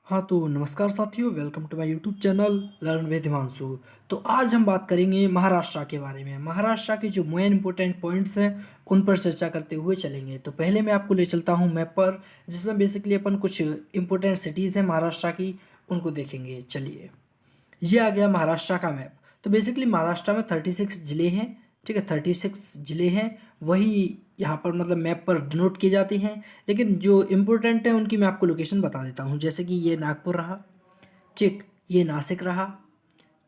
हाँ तो नमस्कार साथियों, welcome to my YouTube channel learn with Himanshu. तो आज हम बात करेंगे महाराष्ट्र के बारे में। महाराष्ट्र के जो मेन इंपॉर्टेंट पॉइंट्स हैं उन पर चर्चा करते हुए चलेंगे। तो पहले मैं आपको ले चलता हूँ मैप पर, जिसमें बेसिकली अपन कुछ इंपॉर्टेंट सिटीज़ हैं महाराष्ट्र की, उनको देखेंगे। चलिए, ये आ गया महाराष्ट्र का मैप। तो बेसिकली महाराष्ट्र में 36 जिले हैं। ठीक है, 36 जिले हैं, वही यहाँ पर मतलब मैप पर डिनोट किए जाते हैं। लेकिन जो इम्पोर्टेंट है उनकी मैं आपको लोकेशन बता देता हूँ। जैसे कि ये नागपुर रहा, ठीक, ये नासिक रहा,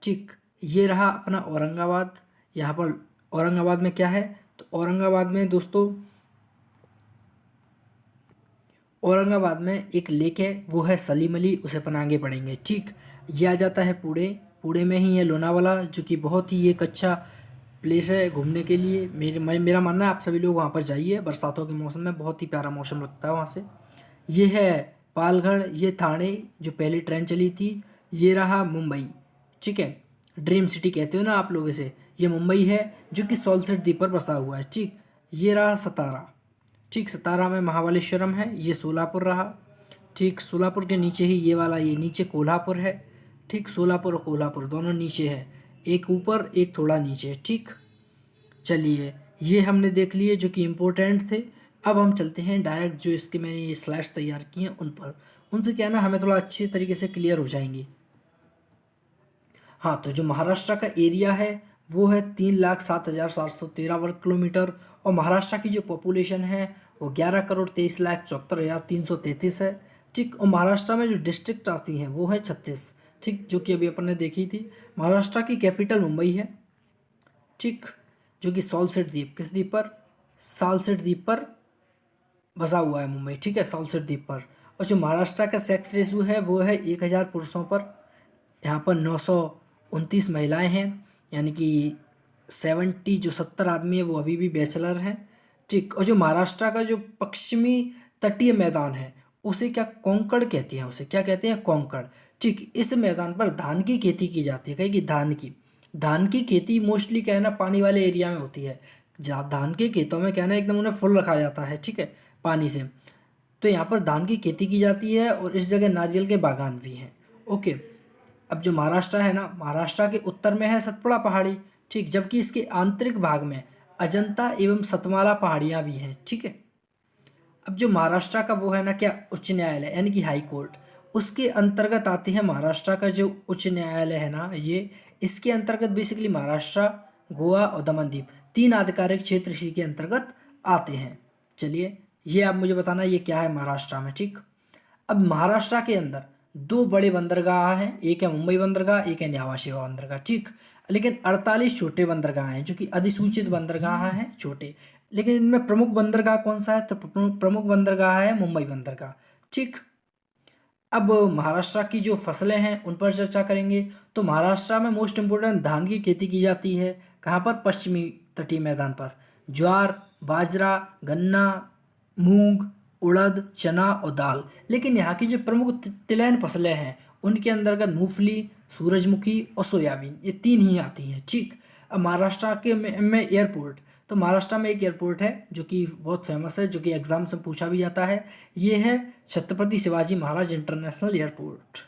ठीक, ये रहा अपना औरंगाबाद। यहाँ पर औरंगाबाद में क्या है, तो औरंगाबाद में दोस्तों, औरंगाबाद में एक लेक है, वो है सलीम अली, उसे अपन आगे पढ़ेंगे। ठीक, ये आ जाता है पुणे। पुणे में ही है लोनावाला, जो कि बहुत ही एक अच्छा प्लेस है घूमने के लिए। मेरा मानना है आप सभी लोग वहाँ पर जाइए, बरसातों के मौसम में बहुत ही प्यारा मौसम लगता है वहाँ से। ये है पालगढ़, ये थाने जो पहली ट्रेन चली थी। ये रहा मुंबई, ठीक है, ड्रीम सिटी कहते हो ना आप लोग इसे, ये मुंबई है जो कि सॉल्सेट द्वीप पर बसा हुआ है। ठीक, ये रहा सतारा। ठीक, सतारा में महाबलेश्वरम है। ये सोलापुर रहा। ठीक, सोलापुर के नीचे ही ये वाला, ये नीचे कोल्हापुर है। ठीक, सोलापुर और कोल्हापुर दोनों नीचे है, एक ऊपर एक थोड़ा नीचे। ठीक, चलिए, ये हमने देख लिए जो कि इम्पोर्टेंट थे। अब हम चलते हैं डायरेक्ट, जो इसके मैंने ये स्लाइड्स तैयार की हैं उन पर। उनसे क्या है ना, हमें थोड़ा अच्छी तरीके से क्लियर हो जाएंगी। हाँ, तो जो महाराष्ट्र का एरिया है वो है 3,07,713 वर्ग किलोमीटर। और महाराष्ट्र की जो पॉपुलेशन है वो 11,23,74,333 है। ठीक, और महाराष्ट्र में जो डिस्ट्रिक्ट आती हैं वो है 36। ठीक, जो कि अभी अपन ने देखी थी। महाराष्ट्र की कैपिटल मुंबई है। ठीक, जो कि सॉल्सेट द्वीप, किस द्वीप पर, सालसेट द्वीप पर बसा हुआ है मुंबई। ठीक है, सॉल्सेट द्वीप पर। और जो महाराष्ट्र का सेक्स रेशियो है वो है 1,000 पुरुषों पर, यहाँ पर 929 महिलाएं हैं। यानी कि 70 आदमी है वो अभी भी बैचलर हैं। ठीक, और जो महाराष्ट्र का जो पश्चिमी तटीय मैदान है उसे क्या कोंकण कहते हैं, उसे क्या कहते हैं, कोंकण। ठीक, इस मैदान पर धान की खेती की जाती है। कहीं की धान की खेती मोस्टली क्या है ना, पानी वाले एरिया में होती है। जहाँ धान के खेतों में क्या है ना, एकदम उन्हें फुल रखा जाता है, ठीक है, पानी से। तो यहाँ पर धान की खेती की जाती है और इस जगह नारियल के बागान भी हैं। ओके, अब जो महाराष्ट्र है ना, महाराष्ट्र के उत्तर में है सतपुड़ा पहाड़ी। ठीक, जबकि इसके आंतरिक भाग में अजंता एवं सतमाला पहाड़ियाँ भी हैं। ठीक है, अब जो महाराष्ट्र का वो है ना क्या, उच्च न्यायालय यानी कि हाई कोर्ट, उसके अंतर्गत आते हैं। महाराष्ट्र का जो उच्च न्यायालय है ना, ये इसके अंतर्गत बेसिकली महाराष्ट्र, गोवा और दमन दीव, तीन आधिकारिक क्षेत्र इसी के अंतर्गत आते हैं। चलिए, ये आप मुझे बताना ये क्या है महाराष्ट्र में। ठीक, अब महाराष्ट्र के अंदर दो बड़े बंदरगाह हैं, एक है मुंबई बंदरगाह, एक है न्यावा शेवा बंदरगाह। ठीक, लेकिन 48 छोटे बंदरगाह हैं जो कि अधिसूचित बंदरगाह हैं, छोटे। लेकिन इनमें प्रमुख बंदरगाह कौन सा है, तो प्रमुख बंदरगाह है मुंबई बंदरगाह। ठीक, अब महाराष्ट्र की जो फसलें हैं उन पर चर्चा करेंगे। तो महाराष्ट्र में मोस्ट इम्पोर्टेंट धान की खेती की जाती है। कहाँ पर, पश्चिमी तटीय मैदान पर। ज्वार, बाजरा, गन्ना, मूंग, उड़द, चना और दाल। लेकिन यहाँ की जो प्रमुख तिलहन फसलें हैं उनके अंतर्गत मूंगफली, सूरजमुखी और सोयाबीन, ये तीन ही आती हैं। ठीक, अब महाराष्ट्र के में एयरपोर्ट, तो महाराष्ट्र में एक एयरपोर्ट है जो कि बहुत फेमस है, जो कि एग्जाम से पूछा भी जाता है। ये है छत्रपति शिवाजी महाराज इंटरनेशनल एयरपोर्ट।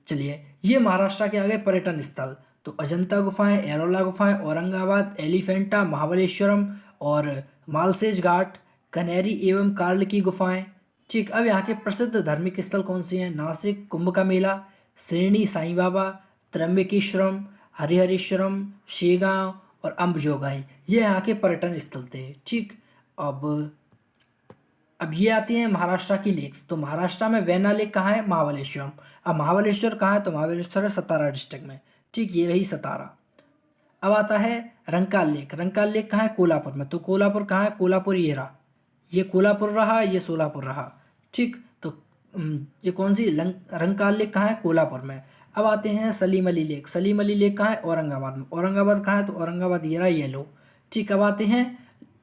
चलिए, ये महाराष्ट्र के आगे पर्यटन स्थल, तो अजंता गुफाएं, एरोला गुफाएं, औरंगाबाद, एलिफेंटा, महाबलेश्वरम और मालसेज घाट, कनेरी एवं कार्ल की गुफाएं। ठीक, अब यहाँ के प्रसिद्ध धार्मिक स्थल कौन से हैं, नासिक कुंभ का मेला, श्रेणी साईं बाबा, त्र्यंबकेश्वरम, हरिहरेश्वरम, शेगांव और अम्बजोगाई, ये यहाँ के पर्यटन स्थल थे। ठीक, अब ये आती हैं महाराष्ट्र की लेक्स। तो महाराष्ट्र में वैना लेक कहाँ है, महाबलेश्वरम। अब महाबलेश्वर कहाँ है, तो महाबलेश्वर है सतारा डिस्ट्रिक्ट में। ठीक, ये रही सतारा। अब आता है रंकाल लेक। रंकाल लेक कहाँ है, कोल्हापुर में। तो कोल्हापुर कहाँ है, कोल्हापुर ये रहा, ये कोल्हापुर रहा, ये सोलापुर रहा। ठीक, तो ये कौन सी रंकाल लेक कहाँ है, कोल्हापुर में। अब आते हैं सलीम अली लेक। सलीम अली लेक कहाँ है, औरंगाबाद में। औरंगाबाद कहाँ है, तो औरंगाबाद ये रहा, ये लो। ठीक, अब आते हैं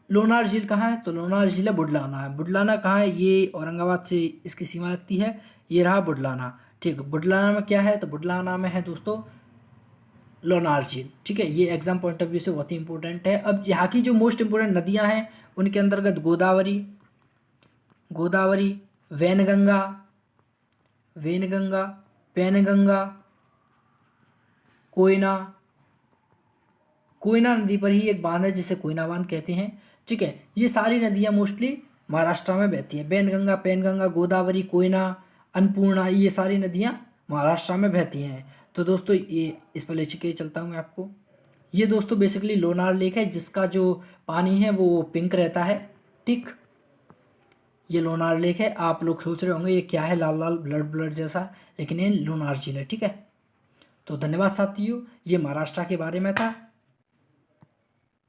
लोनार झील कहाँ है, तो लोनार झील है बुडलाना है। बुडलाना कहाँ है, ये औरंगाबाद से इसकी सीमा लगती है, ये रहा बुडलाना। ठीक, बुडलाना में क्या है, तो बुडलाना में है दोस्तों लोनार झील। ठीक है, ये एग्जाम पॉइंट ऑफ व्यू से बहुत ही इंपॉर्टेंट है। अब यहाँ की जो मोस्ट इंपॉर्टेंट नदियाँ हैं उनके अंतर्गत गोदावरी, गोदावरी, वैनगंगा, वेनगंगा, पेनगंगा, कोयना। कोयना नदी पर ही एक बांध है जिसे कोयना बांध कहते हैं। ठीक है, ये सारी नदियाँ मोस्टली महाराष्ट्र में बहती हैं। वैनगंगा, पेनगंगा, गोदावरी, कोयना, अन्नपूर्णा, ये सारी नदियाँ महाराष्ट्र में बहती हैं। तो दोस्तों ये इस पर ले के चलता हूँ मैं आपको। ये दोस्तों बेसिकली लोनार लेक है जिसका जो पानी है वो पिंक रहता है। ठीक, ये लोनार लेक है। आप लोग सोच रहे होंगे ये क्या है, लाल लाल ब्लड ब्लड जैसा, लेकिन ये लोनार झील है। ठीक है, तो धन्यवाद साथियों, ये महाराष्ट्र के बारे में था।